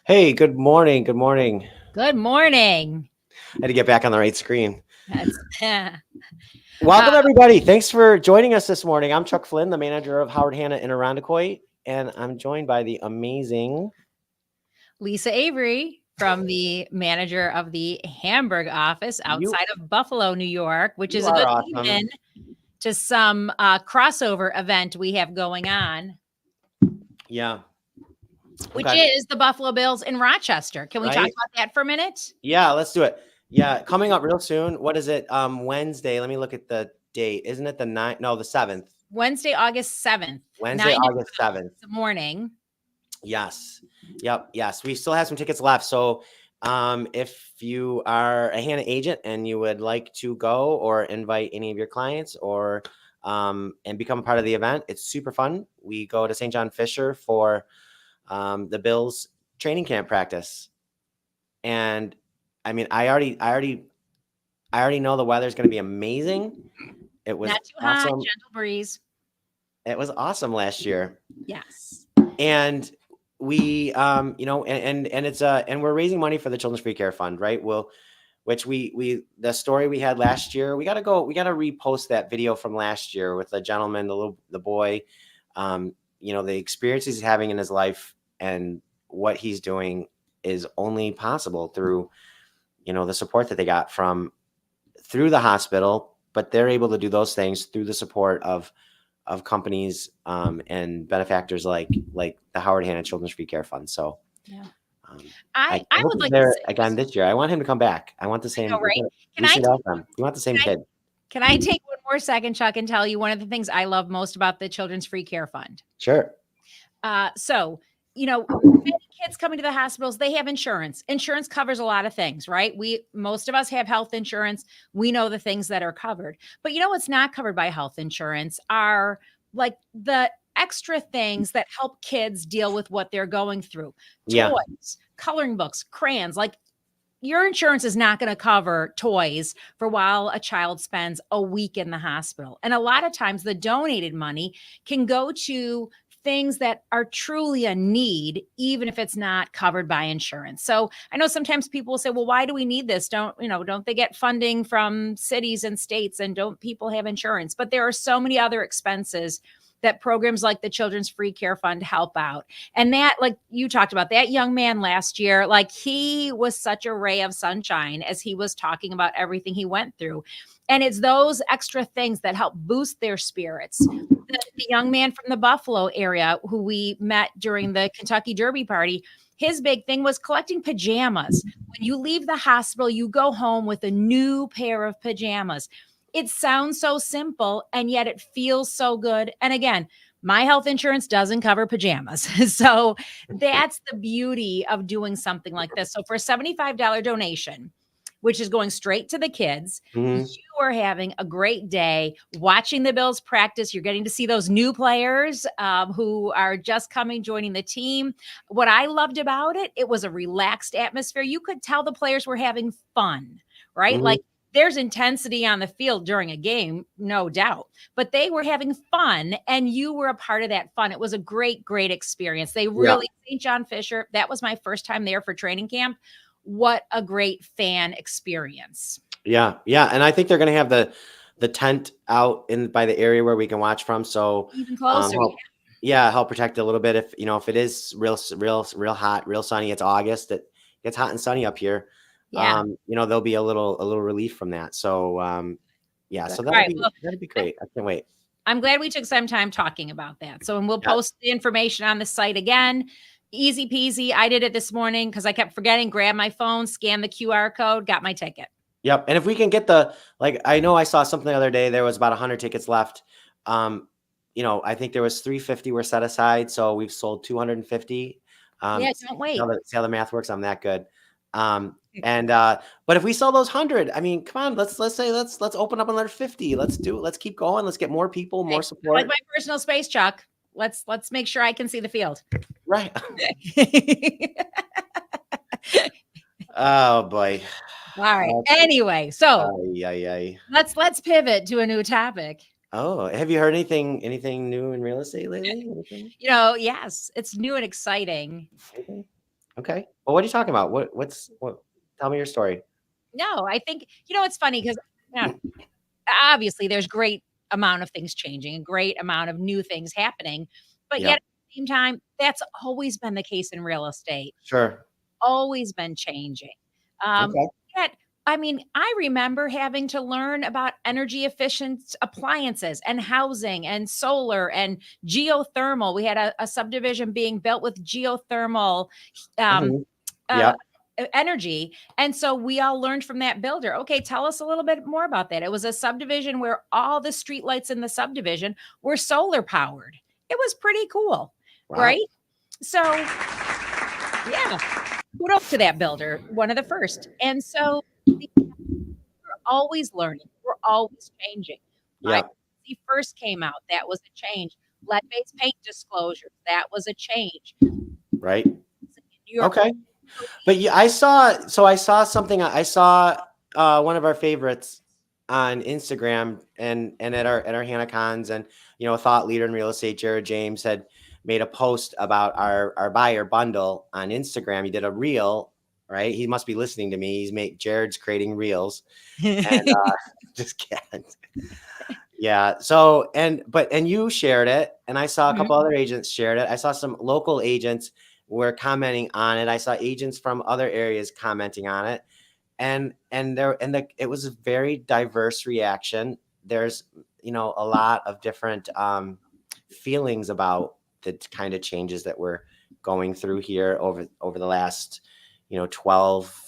Hey, good morning. Good morning. Good morning. I had to get back on the right screen. That's Welcome, everybody. Thanks for joining us this morning. I'm Chuck Flynn, the manager of Howard Hanna in Irondequoit, and I'm joined by the amazing. Lisa Avery from the manager of the Hamburg office You. outside of Buffalo, New York, which You is a are good lead awesome. in to some crossover event we have going on, Yeah. which Okay. is the Buffalo Bills in Rochester. Can we talk Right. about that for a minute? Yeah. Let's do it. Yeah. Coming up real soon. What is it? Wednesday. Let me look at the date. Isn't it the 9th? No, the 7th. Wednesday, August 7th, Wednesday, 9 to August 12 7th. in the morning. Yes. Yep. Yes. We still have some tickets left. So if you are a Hannah agent and you would like to go or invite any of your clients or and become a part of the event, it's super fun. We go to St. John Fisher for the Bills training camp practice. And I mean, I already know the weather's going to be amazing. It was Not too hot, awesome. gentle breeze. It was awesome last year. Yes. And we and it's and we're raising money for the Children's Free Care Fund, right? Which we the story we had last year, we got to repost that video from last year with the gentleman, the boy, the experiences he's having in his life, and what he's doing is only possible through the support that they got from through the hospital, but they're able to do those things through the support of companies and benefactors like the Howard Hanna Children's Free Care Fund. So Yeah. um, I I hope would he's like to there say again this year. I want him to come back. I want the I know, same. right? Can We I should take ask them. You want the same can I kid? Can I take one more second, Chuck, and tell you one of the things I love most about the Children's Free Care Fund? Sure. So, many kids coming to the hospitals, they have insurance. Insurance covers a lot of things, right? Most of us have health insurance. We know the things that are covered. But what's not covered by health insurance are like the extra things that help kids deal with what they're going through. Yeah. Toys, coloring books, crayons, like your insurance is not going to cover toys for while a child spends a week in the hospital. And a lot of times the donated money can go to things that are truly a need, even if it's not covered by insurance. So I know sometimes people will say, well, why do we need this? Don't they get funding from cities and states, and don't people have insurance? But there are so many other expenses that programs like the Children's Free Care Fund help out. And that, like you talked about, that young man last year, like he was such a ray of sunshine as he was talking about everything he went through. And it's those extra things that help boost their spirits. The young man from the Buffalo area who we met during the Kentucky Derby party, his big thing was collecting pajamas. When you leave the hospital, you go home with a new pair of pajamas. It sounds so simple, and yet it feels so good. And again, my health insurance doesn't cover pajamas. So that's the beauty of doing something like this. So for a $75 donation, which is going straight to the kids, you Mhm. are having a great day watching the Bills practice. You're getting to see those new players who are just coming, joining the team. What I loved about it, it was a relaxed atmosphere. You could tell the players were having fun, right? Mhm. Like there's intensity on the field during a game, no doubt, but they were having fun and you were a part of that fun. It was a great, great experience. They Yeah. really, St. John Fisher, that was my first time there for training camp. What a great fan experience. Yeah. Yeah. And I think they're going to have the tent out in by the area where we can watch from. So Even closer. help. Yeah, help protect a little bit if it is real hot, real sunny. It's August. It gets hot and sunny up here. Yeah. There'll be a little relief from that. So yeah, Good. so All right. Well, that'd be I'm great. I can't wait. I'm glad we took some time talking about that. So, and we'll Yeah. post the information on the site again. Easy peasy. I did it this morning because I kept forgetting, grab my phone, scan the QR code, got my ticket. Yep. And if we can get I know I saw something the other day, there was about 100 tickets left. Um, I think there was 350 were set aside, so we've sold 250. Yeah, See don't wait. see how the math works. I'm that good. And but if we sell those 100, I mean, come on, let's open up another 50. Let's keep going. Let's get more people, more Hey, I like support. my personal space, Chuck. Let's make sure I can see the field. Right. Oh boy. All right. Uh, Anyway, so ay, ay, ay. let's pivot to a new topic. Oh, have you heard anything new in real estate lately? Anything? Yes, it's new and exciting. Anything? Okay. Well, what are you talking about? What? Tell me your story. No, I think, it's funny because, yeah, obviously there's great amount of things changing, a great amount of new things happening, but yet at Yep. the same time, that's always been the case in real estate. Sure. Always been changing. Um, Okay. Yet, I mean, I remember having to learn about energy efficient appliances and housing and solar and geothermal. We had a subdivision being built with geothermal um, Hmm. uh, Yep. energy. And so we all learned from that builder. Okay, tell us a little bit more about that. It was a subdivision where all the streetlights in the subdivision were solar powered. It was pretty cool, Wow. right? So, yeah, kudos to that builder, one of the first. And so we're always learning, we're always changing. Yep. IBC first came out, that was a change. Lead-based paint disclosures, that was a change. Right. New York Okay. But yeah, I saw something. I saw one of our favorites on Instagram and at our Hannah Cons, and a thought leader in real estate, Jared James, had made a post about our buyer bundle on Instagram. He did a reel, right? He must be listening to me. Jared's creating reels, and just kidding. Yeah. So and you shared it, and I saw a Mhm. couple other agents shared it. I saw some local agents were commenting on it. I saw agents from other areas commenting on it, it was a very diverse reaction. There's a lot of different feelings about the kind of changes that we're going through here over the last 12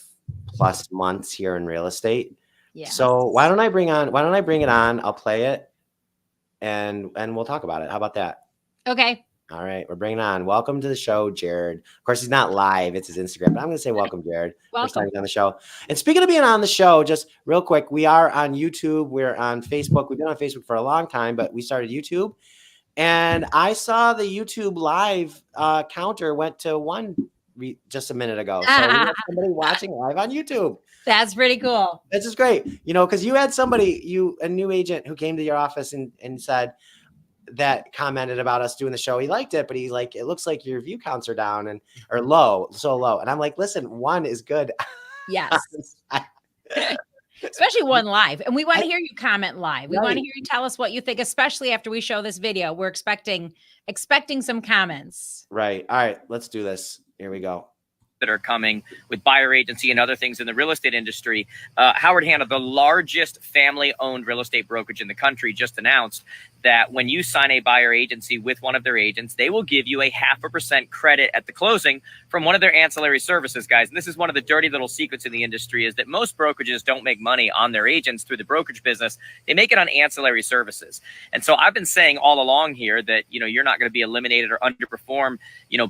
plus months here in real estate. So Yes. why don't I bring it on? I'll play it and we'll talk about it. How about that? Okay. All right, we're bringing on. Welcome to the show, Jared. Of course, he's not live; it's his Instagram. But I'm going to say welcome, Jared. First time Welcome. he's on the show. And speaking of being on the show, just real quick, we are on YouTube. We're on Facebook. We've been on Facebook for a long time, but we started YouTube, and I saw the YouTube live counter went to one just a minute ago. So we have somebody watching live on YouTube. That's pretty cool. This is great, because you had a new agent who came to your office and said that commented about us doing the show. He liked it, but he's like, it looks like your view counts are down or low, so low. And I'm like, listen, one is good. Yes. I, Especially one live. And we want to hear you comment live. We want to right, hear you tell us what you think, especially after we show this video. We're expecting some comments. right. All right, let's do this. Here we go. That are coming with buyer agency and other things in the real estate industry. Howard Hanna, the largest family-owned real estate brokerage in the country, just announced that when you sign a buyer agency with one of their agents, they will give you a 0.5% credit at the closing from one of their ancillary services, guys. And this is one of the dirty little secrets in the industry, is that most brokerages don't make money on their agents through the brokerage business. They make it on ancillary services. And so I've been saying all along here that, you're not going to be eliminated or underperform,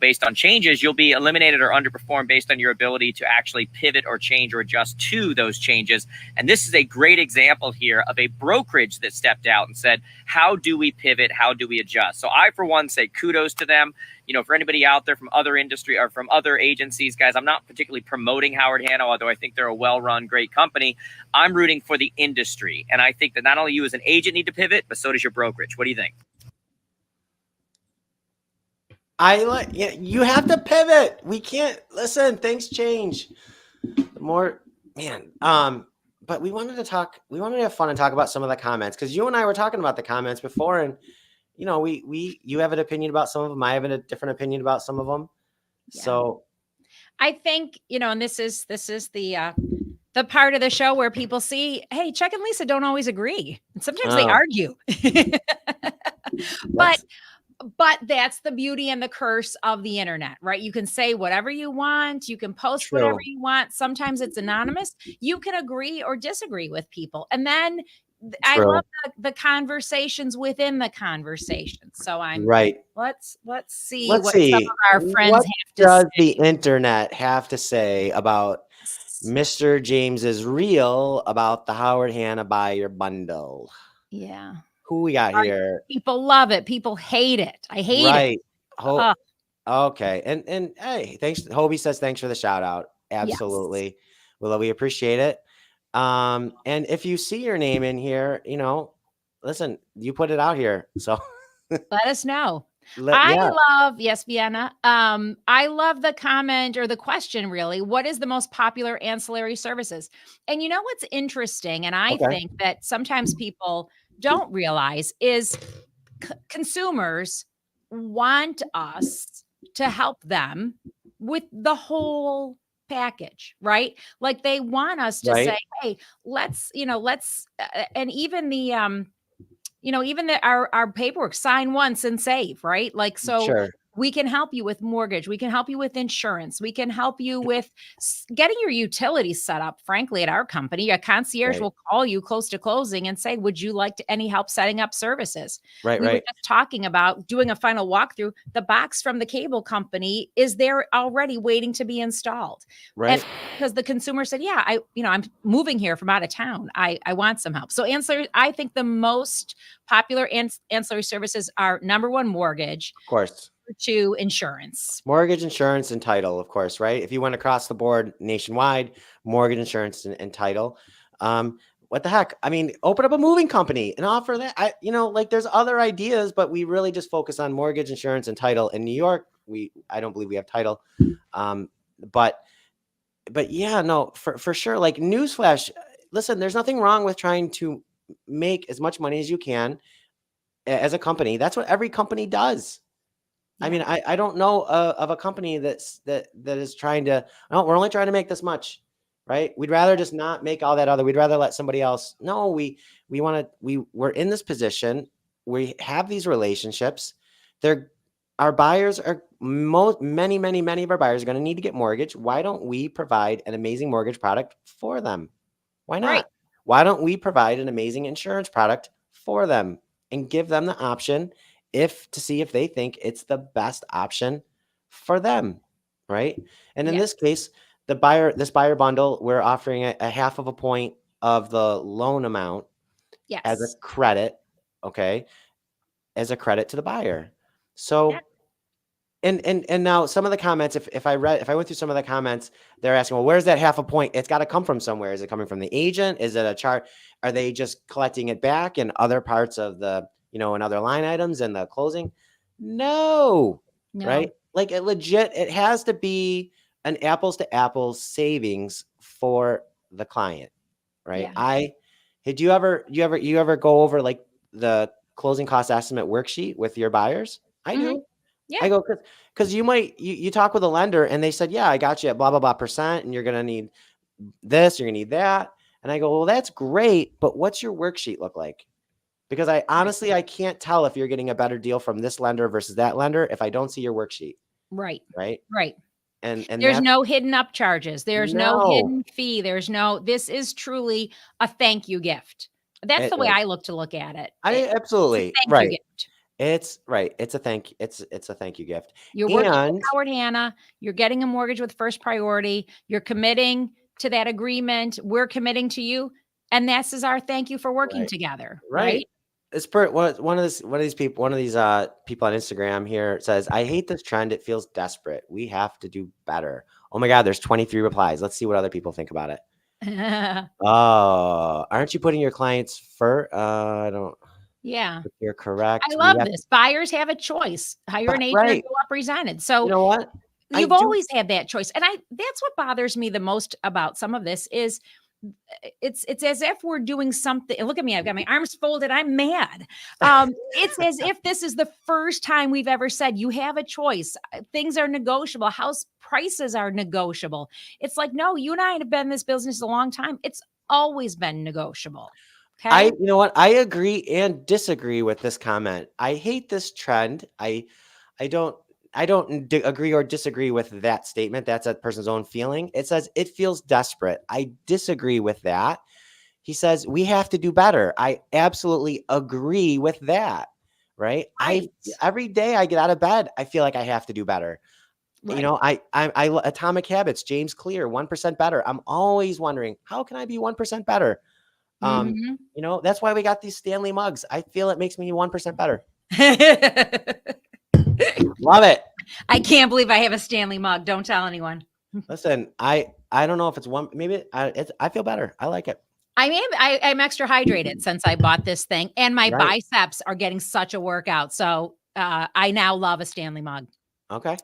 based on changes. You'll be eliminated or underperform based on your ability to actually pivot or change or adjust to those changes. And this is a great example here of a brokerage that stepped out and said, how do we pivot? How do we adjust? So I, for one, say kudos to them. For anybody out there from other industry or from other agencies, guys, I'm not particularly promoting Howard Hanna, although I think they're a well-run, great company. I'm rooting for the industry. And I think that not only you as an agent need to pivot, but so does your brokerage. What do you think? Yeah, you have to pivot. We can't listen. Things change. The more, man. But we wanted to talk. We wanted to have fun and talk about some of the comments, because you and I were talking about the comments before, and you have an opinion about some of them. I have a different opinion about some of them. Yeah. So I think, and this is the part of the show where people see, hey, Chuck and Lisa don't always agree. And sometimes they argue. But that's the beauty and the curse of the internet, right? You can say whatever you want. You can post whatever you want. Sometimes it's anonymous. You can agree or disagree with people. And then I love the conversations within the conversation. So right. let's see Let's what some see. of our friends What have to does say. the internet have to say about Mr. James's reel about the Howard Hanna buyer bundle? Yeah. Who we got here? People love it. People hate it. I hate it. Right. Okay. And hey, thanks. Hobie says thanks for the shout out. Yes. Absolutely. Well, we appreciate it. And if you see your name in here, listen, you put it out here. So Let us know. Yeah. Yes, Vienna. I love the comment or the question really. What is the most popular ancillary services? And you know what's interesting, and I Okay. think that sometimes people don't realize is consumers want us to help them with the whole package, right? Like they want us to say, Right. "Hey, and even the even our paperwork, sign once and save, right? Like, so Sure. we can help you with mortgage, we can help you with insurance, we can help you with getting your utilities set up. Frankly, at our company, a concierge Right. will call you close to closing and say, would you like any help setting up services? Right. We were Right. just talking about doing a final walkthrough. The box from the cable company is there already waiting to be installed. And Right. because the consumer said, yeah, I'm moving here from out of town. I want some help. So ancillary, I think the most popular ancillary services are number one, mortgage, Of course. number two, insurance. Mortgage, insurance, and title, of course, right? If you went across the board nationwide, mortgage, insurance, and title. What the heck? I mean, open up a moving company and offer that. Like there's other ideas, but we really just focus on mortgage, insurance, and title. In New York, I don't believe we have title. Um, but yeah, no, for sure. Like newsflash, listen, there's nothing wrong with trying to make as much money as you can as a company. That's what every company does. I Yeah. mean, I don't know of a company that is trying to. No, we're only trying to make this much, right? We'd rather just not make all that other. We'd rather let somebody else. No, we want to. We're in this position. We have these relationships. They're our buyers are many of our buyers are going to need to get mortgage. Why don't we provide an amazing mortgage product for them? Why Right. not? Why don't we provide an amazing insurance product for them and give them the option to see if they think it's the best option for them, right? And in Yeah. this case, this buyer bundle, we're offering a half of a point of the loan amount as a Yes. credit, okay, as a credit to the buyer. Yeah. So and now some of the comments, if I went through some of the comments, they're asking, well, where's that half a point? It's got to come from somewhere. Is it coming from the agent? Is it a chart? Are they just collecting it back in other parts of in other line items and the closing? No, right? No. Like it has to be an apples to apples savings for the client, right? Yeah. Did you ever go over like the closing cost estimate worksheet with your buyers? I Hmm. do. Yeah. I go because you talk with a lender and they said, yeah, I got you at blah blah blah percent, and you're gonna need this, you're gonna need that, and I go, well, that's great, but what's your worksheet look like? Because I Right. honestly I can't tell if you're getting a better deal from this lender versus that lender if I don't see your worksheet, Right. right? Right. And There's that's no hidden up charges. There's no no, hidden fee. This is truly a thank you gift. That's the way right. I look at it. I It's a absolutely thank you right. gift. It's right. It's a thank you gift, You're working with and Howard Hanna. You're getting a mortgage with first priority. You're committing to that agreement. We're committing to you. And this is our thank you for working right. together. Right. Right. It's one of these people, people on Instagram here says, I hate this trend. It feels desperate. We have to do better. Oh my God, there's 23 replies. Let's see what other people think about it. Oh, aren't you putting your clients first? I don't, Yeah. if you're I correct. We love have this. Buyers have a choice. Hire an agent or right. go represented. You So know what? I you've do. always had that choice. And that's what bothers me the most about some of this is it's as if we're doing something. Look at me, I've got my arms folded. I'm mad. It's as if this is the first time we've ever said you have a choice. Things are negotiable. House prices are negotiable. It's like, no, you and I have been in this business a long time. It's always been negotiable. Okay. You know what? I agree and disagree with this comment. I hate this trend. I don't agree or disagree with that statement. That's a person's own feeling. It says it feels desperate. I disagree with that. He says we have to do better. I absolutely agree with that. Right? Right. Every day I get out of bed, I feel like I have to do better. Right. Atomic Habits, James Clear, 1% better. I'm always wondering, how can I be 1% better? Mhm. That's why we got these Stanley mugs. I feel it makes me 1% better. Love it. I can't believe I have a Stanley mug. Don't tell anyone. Listen, I don't know if it's one. Maybe I feel better. I like it. I'm extra hydrated since I bought this thing, and my Right. biceps are getting such a workout. So I now love a Stanley mug. Okay.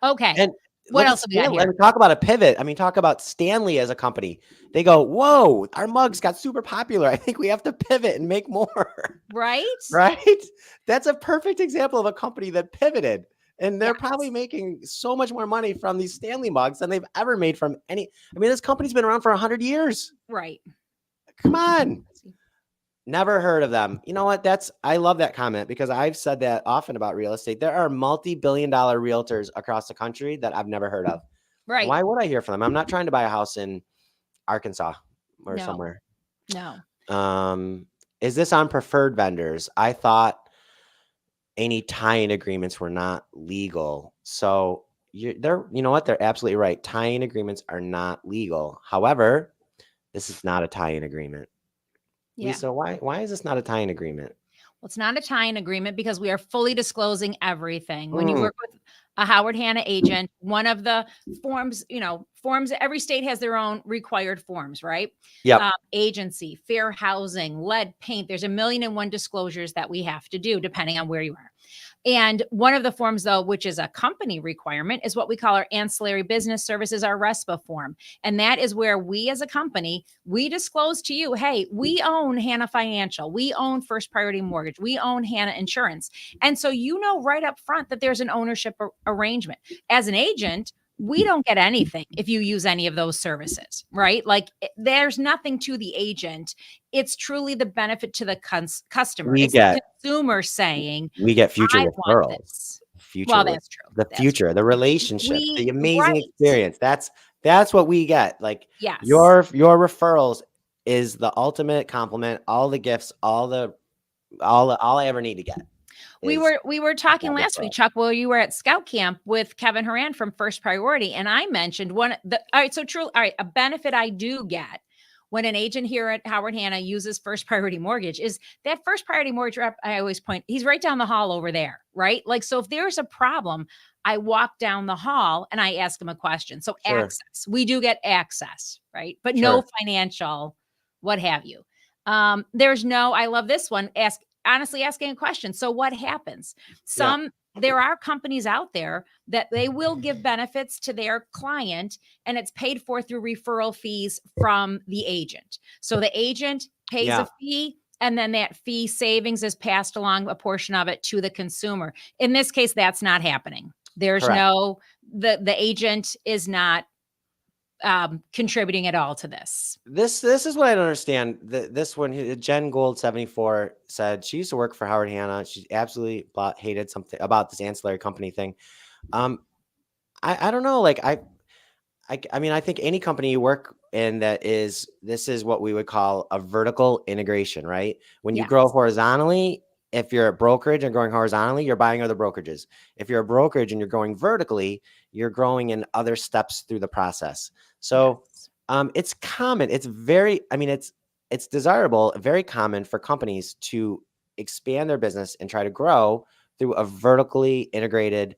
Okay. And What look at else have we got Stanley. I here? mean, talk about a pivot. I mean, talk about Stanley as a company. They go, whoa, our mugs got super popular. I think we have to pivot and make more. Right? Right? That's a perfect example of a company that pivoted. And they're probably Yes. making so much more money from these Stanley mugs than they've ever made from any. I mean, this company's been around for 100 years. Right. Come on. Never heard of them. You know what? I love that comment because I've said that often about real estate. There are multi-billion-dollar realtors across the country that I've never heard of. Right. Why would I hear from them? I'm not trying to buy a house in Arkansas or No. somewhere. No. Is this on preferred vendors? I thought any tie-in agreements were not legal. So you know what? They're absolutely right. Tie-in agreements are not legal. However, this is not a tie-in agreement. Yeah. Lisa, why is this not a tie-in agreement? Well, it's not a tie-in agreement because we are fully disclosing everything. When you Mm. work with a Howard Hanna agent, one of the forms, every state has their own required forms, right? Yep. Agency, fair housing, lead paint. There's 1,000,001 disclosures that we have to do depending on where you are. And one of the forms, though, which is a company requirement, is what we call our ancillary business services, our RESPA form. And that is where we as a company, we disclose to you, hey, we own Hanna Financial, we own First Priority Mortgage, we own Hanna Insurance. And so you know right up front that there's an ownership arrangement. As an agent, we don't get anything if you use any of those services, right? Like there's nothing to the agent. It's truly the benefit to the customer. We It's the get consumer saying, we get future I want referrals. this. Future, Well, that's true. the That's future, true. the relationship, the amazing Right. experience. That's what we get. Like Yes. your referrals is the ultimate compliment. All the gifts, all I ever need to get. We were talking last week, Chuck, while you were at Scout Camp with Kevin Horan from First Priority, and I mentioned all right, so true. All right, a benefit I do get when an agent here at Howard Hanna uses First Priority Mortgage is that First Priority Mortgage rep, I always point, he's right down the hall over there, right? Like, so if there's a problem, I walk down the hall and I ask him a question. So Sure. access, we do get access, right? But Sure. no financial, what have you. I love this one, honestly asking a question. So what happens? There are companies out there that they will give benefits to their client and it's paid for through referral fees from the agent. So the agent pays a fee and then that fee savings is passed along, a portion of it, to the consumer. In this case, that's not happening. There's Correct. the agent is not contributing at all to this. This is what I don't understand. This one, Jen Gold 74 said she used to work for Howard Hanna. She absolutely hated something about this ancillary company thing. I don't know. Like I mean, I think any company you work in this is what we would call a vertical integration, right? When you grow horizontally, if you're a brokerage and growing horizontally, you're buying other brokerages. If you're a brokerage and you're growing vertically, you're growing in other steps through the process. So it's common. It's it's desirable, very common for companies to expand their business and try to grow through a vertically integrated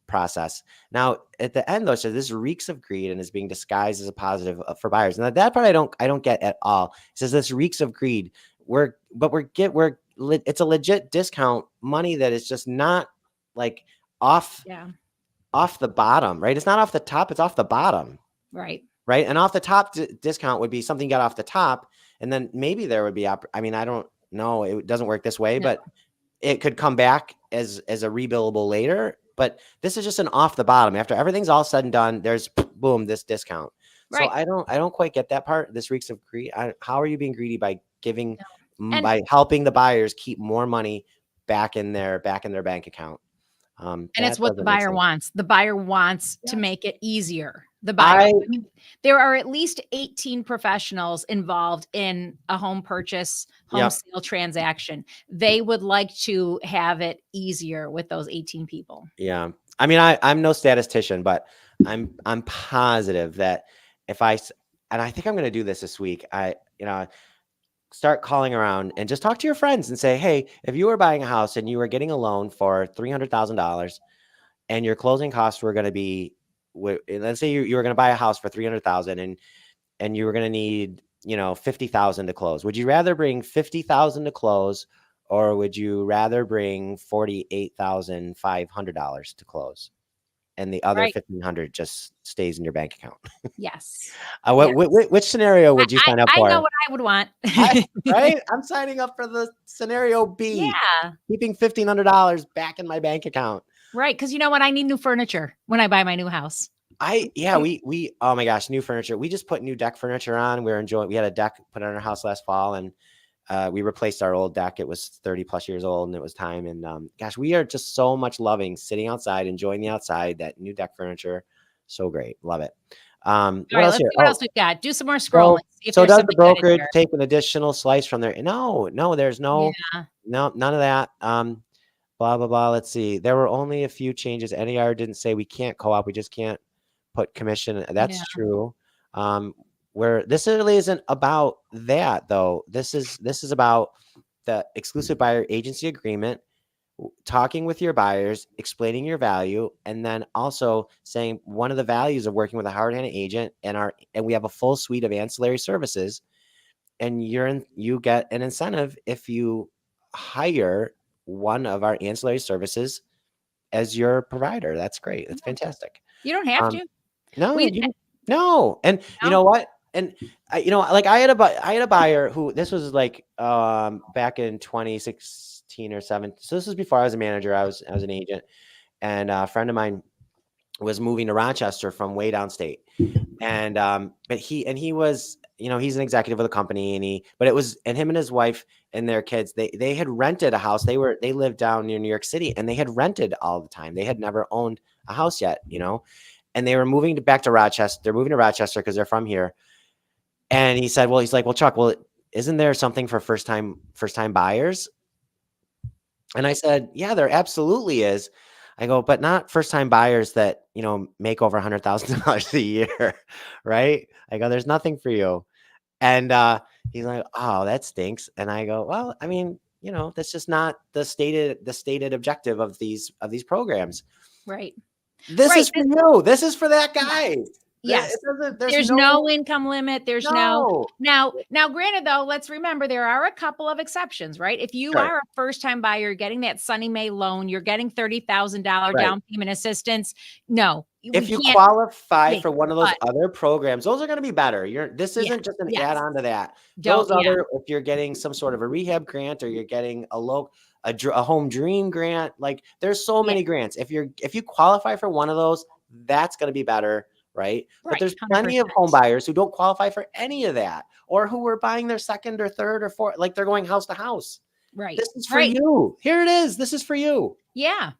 process. Now, at the end, though, so this reeks of greed and is being disguised as a positive for buyers. And that part I don't get at all. It says this reeks of greed. It's a legit discount money that is just not like off the bottom, right? It's not off the top, it's off the bottom. Right. Right. And off the top discount would be something you got off the top. And then maybe there would be, I don't know. It doesn't work this way, but it could come back as a rebillable later. But this is just an off the bottom. After everything's all said and done, there's boom, this discount. Right. So I don't quite get that part. This reeks of greed. How are you being greedy by giving, by helping the buyers keep more money back in their bank account? And it's what the buyer wants. The buyer wants to make it easier. The buyer. There are at least 18 professionals involved in a home purchase, home sale transaction. They would like to have it easier with those 18 people. Yeah. I mean, I'm no statistician, but I'm positive that and I think I'm going to do this week. Start calling around and just talk to your friends and say, hey, if you were buying a house and you were getting a loan for $300,000 and your closing costs were going to be, let's say you were going to buy a house for $300,000 and you were going to need, $50,000 to close. Would you rather bring $50,000 to close or would you rather bring $48,500 to close, and the other Right. 1,500 just stays in your bank account? Yes. What, Yeah. which scenario would you sign up I know for? what I would want. Right? I'm signing up for the scenario B, Yeah. keeping $1,500 back in my bank account. Right. Because you know what? I need new furniture when I buy my new house. Oh my gosh, new furniture. We just put new deck furniture on. We had a deck put on our house last fall, and we replaced our old deck. It was 30 plus years old, and it was time. And gosh, we are just so much loving sitting outside, enjoying the outside. That new deck furniture, so great, love it. All What right, else let's here? see what else Oh, we've got. Do some more scrolling. so See if so there's does the something good in brokerage here. take an additional slice from their? No, there's no, Yeah. no, none of that. Blah blah blah. Let's see. There were only a few changes. NER didn't say we can't co-op. We just can't put commission. Yeah. That's true. Where this really isn't about that though. This is about the exclusive buyer agency agreement, talking with your buyers, explaining your value, and then also saying one of the values of working with a hard-handed agent and we have a full suite of ancillary services, and you get an incentive if you hire one of our ancillary services as your provider. That's great. That's Yeah. fantastic. You don't have Um, to. no, We no. And you no. know what? And like I had a buyer who, this was like back in 2016 or 17. So this was before I was a manager. I was an agent, and a friend of mine was moving to Rochester from way downstate. And but he was, he's an executive of the company, and him and his wife and their kids, they had rented a house. They lived down near New York City, and they had rented all the time. They had never owned a house yet, and they were back to Rochester. They're moving to Rochester because they're from here. And he's like, well, Chuck, isn't there something for first time buyers? And I said, yeah, there absolutely is. I go, but not first time buyers that, make over $100,000 a year. Right. I go, there's nothing for you. And he's like, oh, that stinks. And I go, well, I mean, that's just not the stated objective of these programs. Right. This Right. is for you. This is for that guy. Yes. There's There's no income limit. There's no. now, granted though, let's remember there are a couple of exceptions, right? If you Sure. are a first time buyer getting that Sunny Mae loan, you're getting $30,000 Right. down payment assistance. No, If you can't qualify take for one of those but other programs, those are going to be better. This yeah, isn't just an yes. add-on to that. Don't, Those other, if you're getting some sort of a rehab grant, or you're getting a home dream grant, like there's so yeah, many grants. If you qualify for one of those, that's going to be better, right? But right, there's plenty of 100%. home buyers who don't qualify for any of that, or who are buying their second or third or fourth, like they're going house to house. Right. This is for Right. you. Here it is. This is for you. Yeah.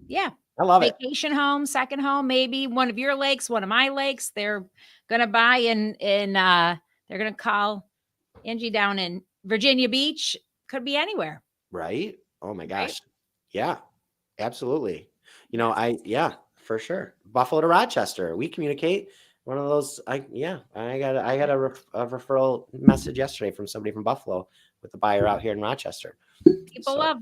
Yeah. I love it. Vacation home, second home, maybe one of your lakes, one of my lakes. They're gonna buy they're gonna call Angie down in Virginia Beach. Could be anywhere. Right? Oh my Right? gosh. Yeah, absolutely. Yes. Yeah, for sure. Buffalo to Rochester. We communicate. One of those, I got a referral message yesterday from somebody from Buffalo with the buyer out here in Rochester. People So, love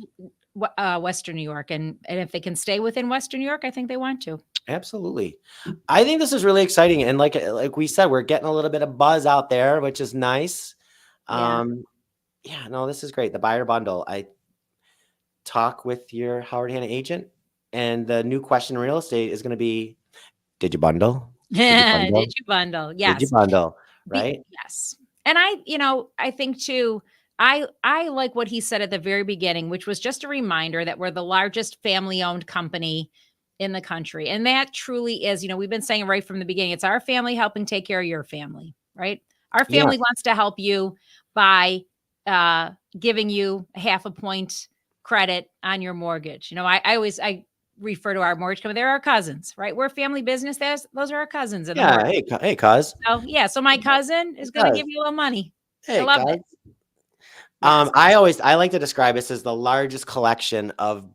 Western New York, and if they can stay within Western New York, I think they want to. absolutely. I think this is really exciting. And like we said, we're getting a little bit of buzz out there, which is nice. Yeah. Yeah, no, this is great. The buyer bundle. I talk with your Howard Hanna agent, and the new question in real estate is going to be, did you bundle? Did you bundle? Did you Yes. bundle? Right? Yes. And I think too, I like what he said at the very beginning, which was just a reminder that we're the largest family owned company in the country. And that truly is, we've been saying right from the beginning, it's our family helping take care of your family, right? Our Yeah. family wants to help you by giving you half a point credit on your mortgage. I refer to our mortgage company. They're our cousins, right? We're a family business. Those are our cousins in the Yeah. mortgage. Hey, cuz. So yeah, so my cousin is going to give you a little money. Hey, I love cuz. it. Yes. I like to describe this as the largest collection of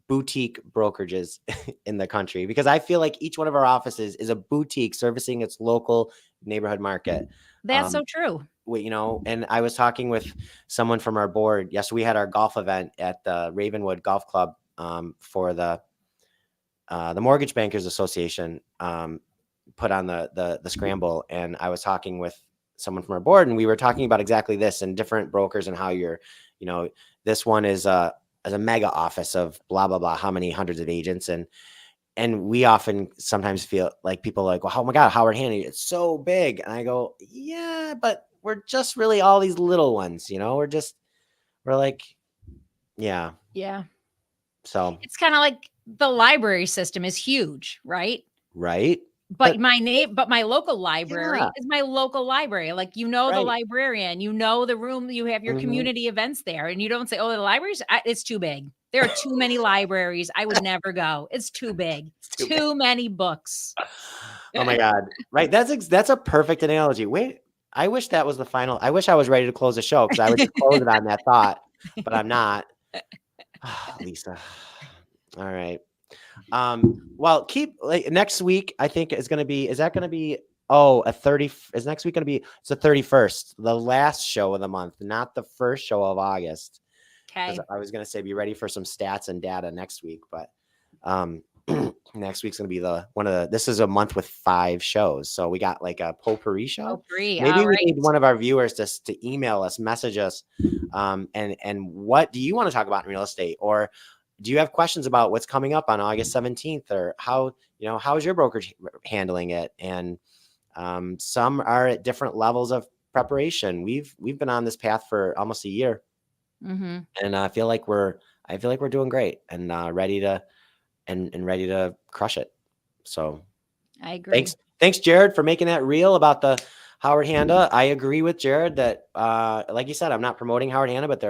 boutique brokerages in the country, because I feel like each one of our offices is a boutique servicing its local neighborhood market. That's so true. And I was talking with someone from our board. Yes, we had our golf event at the Ravenwood Golf Club for the Mortgage Bankers Association, put on the scramble, and I was talking with someone from our board, and we were talking about exactly this and different brokers and how you're, you know, this one is as a mega office of blah blah blah, how many hundreds of agents, and we often sometimes feel like people are like, well, oh my God, Howard Hanna, it's so big, and I go, yeah, but we're just really all these little ones, you know, we're like, yeah, Yeah. so It's kind of like the library system is huge, right? right, But my local library yeah, is my local library. Like, you know, the right, librarian, you know, the room, you have your mhm. community events there, and you don't say, oh, the libraries, it's too big. There are too many libraries. I would never go. It's too big. It's too bad. Too many books. Oh my God. Right. That's a perfect analogy. Wait, I wish that was the final. I wish I was ready to close the show because I would just close it on that thought, but I'm not. Lisa. All right. Well, keep like next week, I think is going to be, is that going to be, oh, is next week going to be, it's the 31st, the last show of the month, not the first show of August. Because Okay. I was going to say be ready for some stats and data next week, but next week's going to be this is a month with 5 shows. So we got like a potpourri Oh, show. free. Maybe All we right. need one of our viewers to email us, message us. And what do you want to talk about in real estate? Or do you have questions about what's coming up on August 17th, or how is your brokerage handling it? And some are at different levels of preparation. We've been on this path for almost a year, Mm-hmm. and I feel like we're doing great and ready to ready to crush it. So I agree. thanks, Jared, for making that real about the Howard Hanna. I agree with Jared that, like you said, I'm not promoting Howard Hanna, but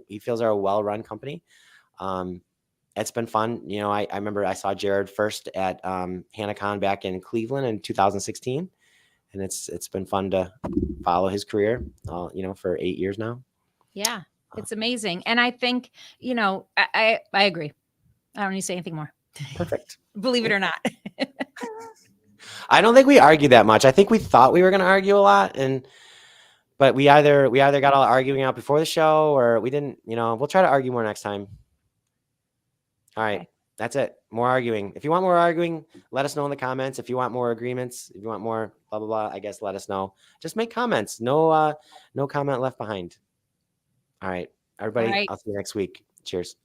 he feels they're a well-run company. It's been fun. You know, I remember I saw Jared first at HannaCon back in Cleveland in 2016, and it's been fun to follow his career. For 8 years now. Yeah. It's amazing. And I think, I agree. I don't need to say anything more. Perfect. Believe it or not. I don't think we argued that much. I think we thought we were going to argue a lot, but we either got all arguing out before the show, or we didn't. We'll try to argue more next time. All right, Okay. that's it. More arguing. If you want more arguing, let us know in the comments. If you want more agreements, if you want more blah blah blah, I guess let us know. Just make comments. No comment left behind. All right, All everybody. right. I'll see you next week. Cheers.